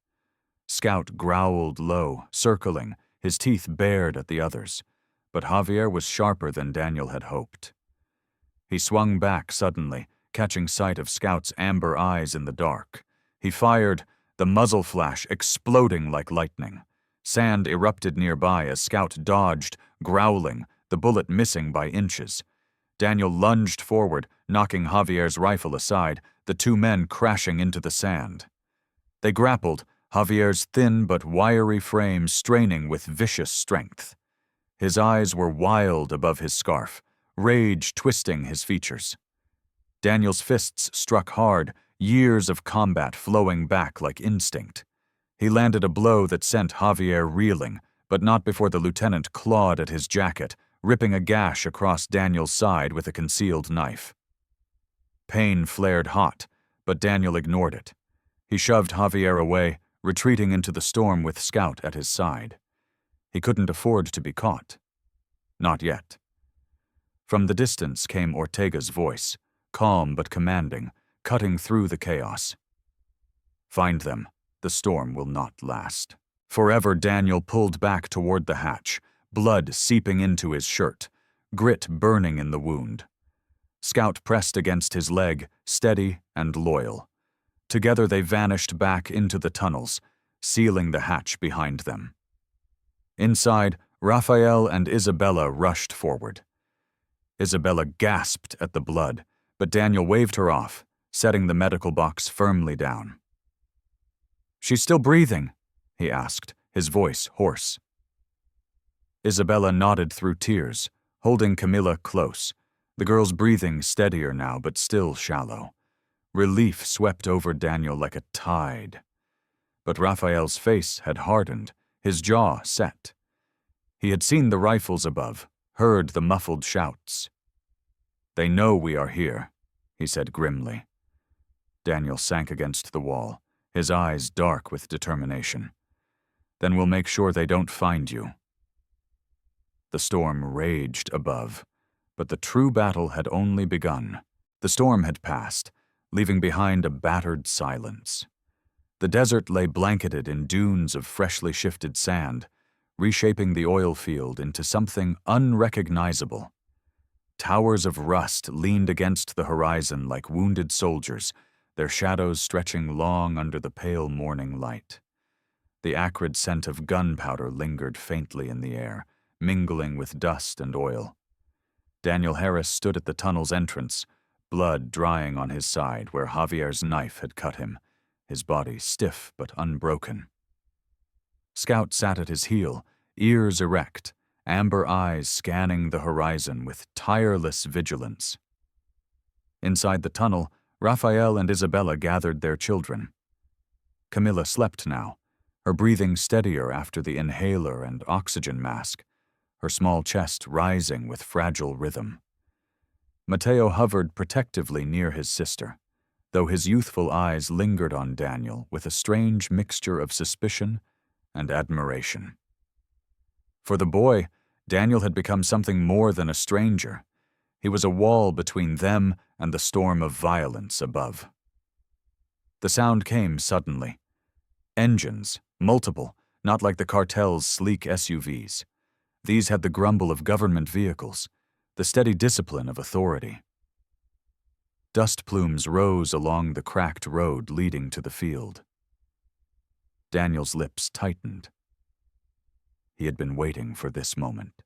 Scout growled low, circling, his teeth bared at the others, but Javier was sharper than Daniel had hoped. He swung back suddenly, catching sight of Scout's amber eyes in the dark. He fired, the muzzle flash exploding like lightning. Sand erupted nearby as Scout dodged, growling, the bullet missing by inches. Daniel lunged forward, knocking Javier's rifle aside, the 2 men crashing into the sand. They grappled, Javier's thin but wiry frame straining with vicious strength. His eyes were wild above his scarf, rage twisting his features. Daniel's fists struck hard, years of combat flowing back like instinct. He landed a blow that sent Javier reeling, but not before the lieutenant clawed at his jacket, ripping a gash across Daniel's side with a concealed knife. Pain flared hot, but Daniel ignored it. He shoved Javier away, retreating into the storm with Scout at his side. He couldn't afford to be caught. Not yet. From the distance came Ortega's voice, calm but commanding, cutting through the chaos. Find them. The storm will not last. Forever, Daniel pulled back toward the hatch, blood seeping into his shirt, grit burning in the wound. Scout pressed against his leg, steady and loyal. Together they vanished back into the tunnels, sealing the hatch behind them. Inside, Raphael and Isabella rushed forward. Isabella gasped at the blood, but Daniel waved her off, setting the medical box firmly down. "She's still breathing?" he asked, his voice hoarse. Isabella nodded through tears, holding Camilla close, the girl's breathing steadier now but still shallow. Relief swept over Daniel like a tide. But Raphael's face had hardened, his jaw set. He had seen the rifles above, heard the muffled shouts. "They know we are here," he said grimly. Daniel sank against the wall, his eyes dark with determination. "Then we'll make sure they don't find you." The storm raged above, but the true battle had only begun. The storm had passed, leaving behind a battered silence. The desert lay blanketed in dunes of freshly shifted sand, reshaping the oil field into something unrecognizable. Towers of rust leaned against the horizon like wounded soldiers, their shadows stretching long under the pale morning light. The acrid scent of gunpowder lingered faintly in the air, mingling with dust and oil. Daniel Harris stood at the tunnel's entrance, blood drying on his side where Javier's knife had cut him, his body stiff but unbroken. Scout sat at his heel, ears erect, amber eyes scanning the horizon with tireless vigilance. Inside the tunnel, Raphael and Isabella gathered their children. Camilla slept now, her breathing steadier after the inhaler and oxygen mask, her small chest rising with fragile rhythm. Mateo hovered protectively near his sister, though his youthful eyes lingered on Daniel with a strange mixture of suspicion and admiration. For the boy, Daniel had become something more than a stranger. He was a wall between them and the storm of violence above. The sound came suddenly. Engines, multiple, not like the cartel's sleek SUVs. These had the grumble of government vehicles, the steady discipline of authority. Dust plumes rose along the cracked road leading to the field. Daniel's lips tightened. He had been waiting for this moment.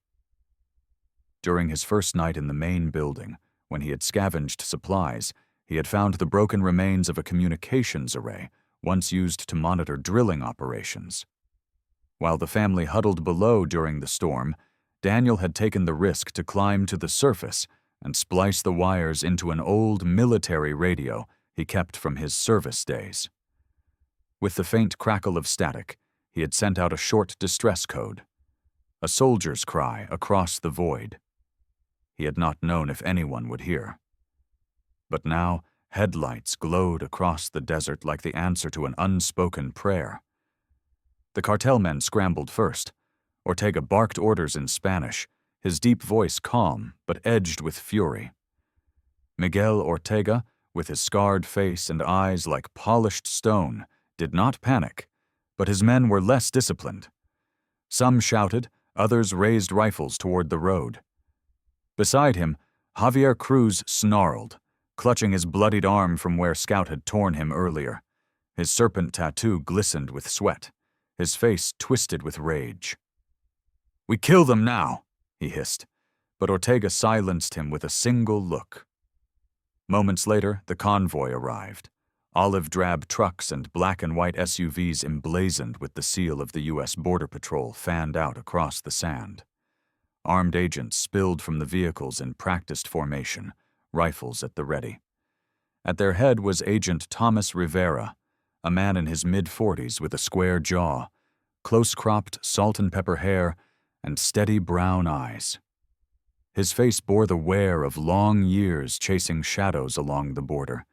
During his first night in the main building, when he had scavenged supplies, he had found the broken remains of a communications array once used to monitor drilling operations. While the family huddled below during the storm, Daniel had taken the risk to climb to the surface and splice the wires into an old military radio he kept from his service days. With the faint crackle of static, he had sent out a short distress code, a soldier's cry across the void. He had not known if anyone would hear. But now, headlights glowed across the desert like the answer to an unspoken prayer. The cartel men scrambled first. Ortega barked orders in Spanish, his deep voice calm but edged with fury. Miguel Ortega, with his scarred face and eyes like polished stone, did not panic, but his men were less disciplined. Some shouted, others raised rifles toward the road. Beside him, Javier Cruz snarled, clutching his bloodied arm from where Scout had torn him earlier. His serpent tattoo glistened with sweat, his face twisted with rage. "We kill them now," he hissed, but Ortega silenced him with a single look. Moments later, the convoy arrived, olive-drab trucks and black and white SUVs emblazoned with the seal of the U.S. Border Patrol fanned out across the sand. Armed agents spilled from the vehicles in practiced formation, rifles at the ready. At their head was Agent Thomas Rivera, a man in his mid-40s with a square jaw, close-cropped salt-and-pepper hair, and steady brown eyes. His face bore the wear of long years chasing shadows along the border,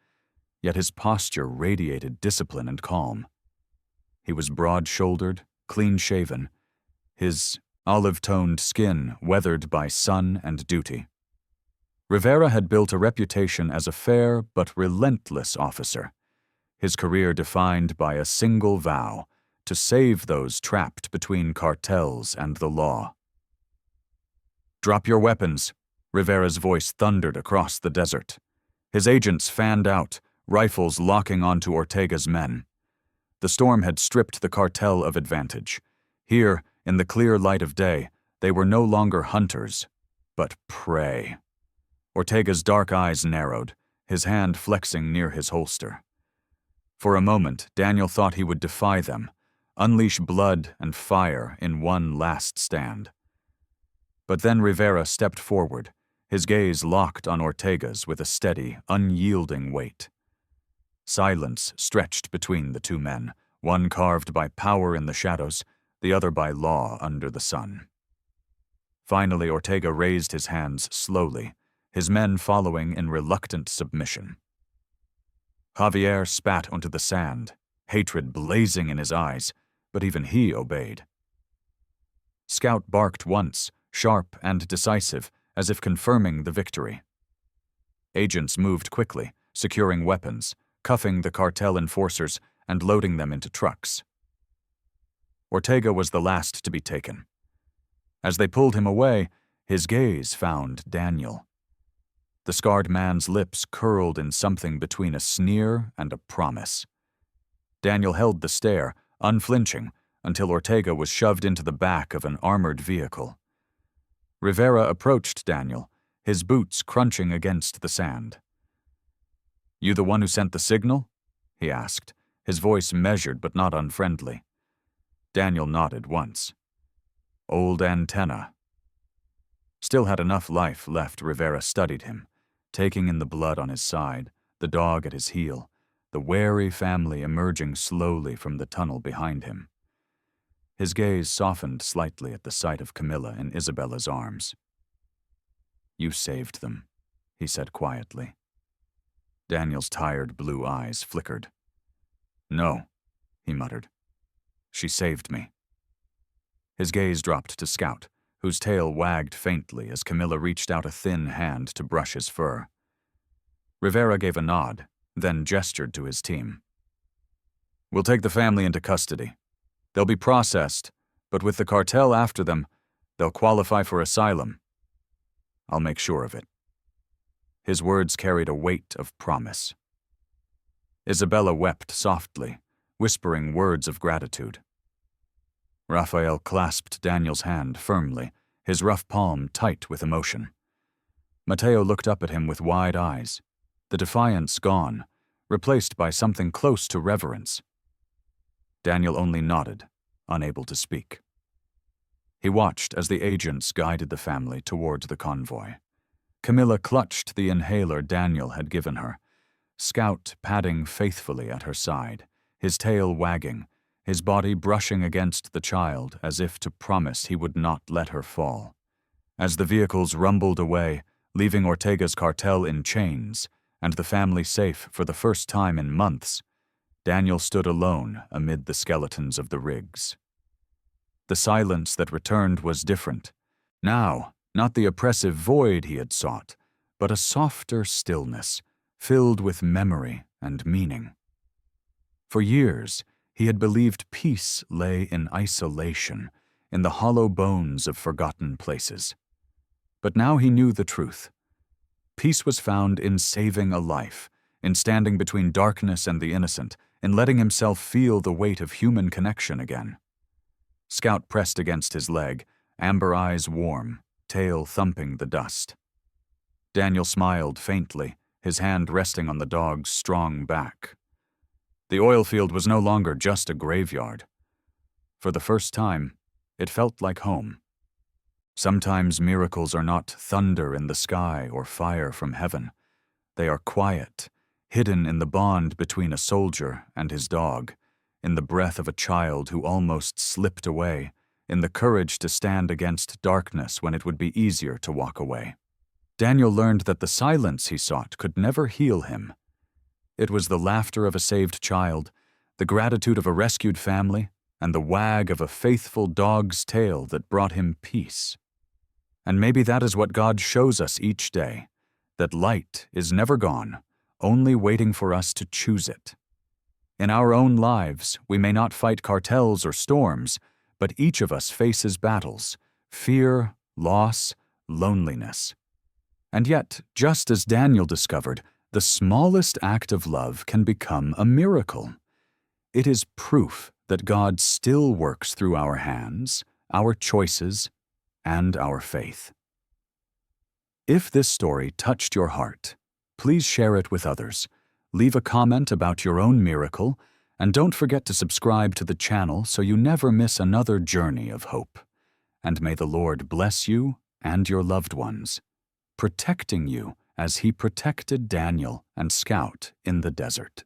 yet his posture radiated discipline and calm. He was broad-shouldered, clean-shaven, his olive-toned skin weathered by sun and duty. Rivera had built a reputation as a fair but relentless officer, his career defined by a single vow: to save those trapped between cartels and the law. "Drop your weapons," Rivera's voice thundered across the desert. His agents fanned out, rifles locking onto Ortega's men. The storm had stripped the cartel of advantage. Here, in the clear light of day, they were no longer hunters, but prey. Ortega's dark eyes narrowed, his hand flexing near his holster. For a moment, Daniel thought he would defy them, unleash blood and fire in one last stand. But then Rivera stepped forward, his gaze locked on Ortega's with a steady, unyielding weight. Silence stretched between the two men, one carved by power in the shadows, the other by law under the sun. Finally, Ortega raised his hands slowly, his men following in reluctant submission. Javier spat onto the sand, hatred blazing in his eyes, but even he obeyed. Scout barked once, sharp and decisive, as if confirming the victory. Agents moved quickly, securing weapons, cuffing the cartel enforcers, and loading them into trucks. Ortega was the last to be taken. As they pulled him away, his gaze found Daniel. The scarred man's lips curled in something between a sneer and a promise. Daniel held the stare, unflinching, until Ortega was shoved into the back of an armored vehicle. Rivera approached Daniel, his boots crunching against the sand. "You the one who sent the signal?" he asked, his voice measured but not unfriendly. Daniel nodded once. "Old antenna." Still had enough life left, Rivera studied him, taking in the blood on his side, the dog at his heel, the wary family emerging slowly from the tunnel behind him. His gaze softened slightly at the sight of Camilla in Isabella's arms. "You saved them," he said quietly. Daniel's tired blue eyes flickered. "No," he muttered. "She saved me." His gaze dropped to Scout, whose tail wagged faintly as Camilla reached out a thin hand to brush his fur. Rivera gave a nod, then gestured to his team. "We'll take the family into custody. They'll be processed, but with the cartel after them, they'll qualify for asylum. I'll make sure of it." His words carried a weight of promise. Isabella wept softly, whispering words of gratitude. Raphael clasped Daniel's hand firmly, his rough palm tight with emotion. Mateo looked up at him with wide eyes, the defiance gone, replaced by something close to reverence. Daniel only nodded, unable to speak. He watched as the agents guided the family towards the convoy. Camilla clutched the inhaler Daniel had given her, Scout padding faithfully at her side, his tail wagging, his body brushing against the child as if to promise he would not let her fall. As the vehicles rumbled away, leaving Ortega's cartel in chains and the family safe for the first time in months, Daniel stood alone amid the skeletons of the rigs. The silence that returned was different. Now, not the oppressive void he had sought, but a softer stillness, filled with memory and meaning. For years, he had believed peace lay in isolation, in the hollow bones of forgotten places. But now he knew the truth. Peace was found in saving a life, in standing between darkness and the innocent, in letting himself feel the weight of human connection again. Scout pressed against his leg, amber eyes warm, tail thumping the dust. Daniel smiled faintly, his hand resting on the dog's strong back. The oil field was no longer just a graveyard. For the first time, it felt like home. Sometimes miracles are not thunder in the sky or fire from heaven. They are quiet, hidden in the bond between a soldier and his dog, in the breath of a child who almost slipped away, in the courage to stand against darkness when it would be easier to walk away. Daniel learned that the silence he sought could never heal him. It was the laughter of a saved child, the gratitude of a rescued family, and the wag of a faithful dog's tail that brought him peace. And maybe that is what God shows us each day, that light is never gone, only waiting for us to choose it. In our own lives, we may not fight cartels or storms, but each of us faces battles, fear, loss, loneliness. And yet, just as Daniel discovered, the smallest act of love can become a miracle. It is proof that God still works through our hands, our choices, and our faith. If this story touched your heart, please share it with others. Leave a comment about your own miracle, and don't forget to subscribe to the channel so you never miss another journey of hope. And may the Lord bless you and your loved ones, protecting you as He protected Daniel and Scout in the desert.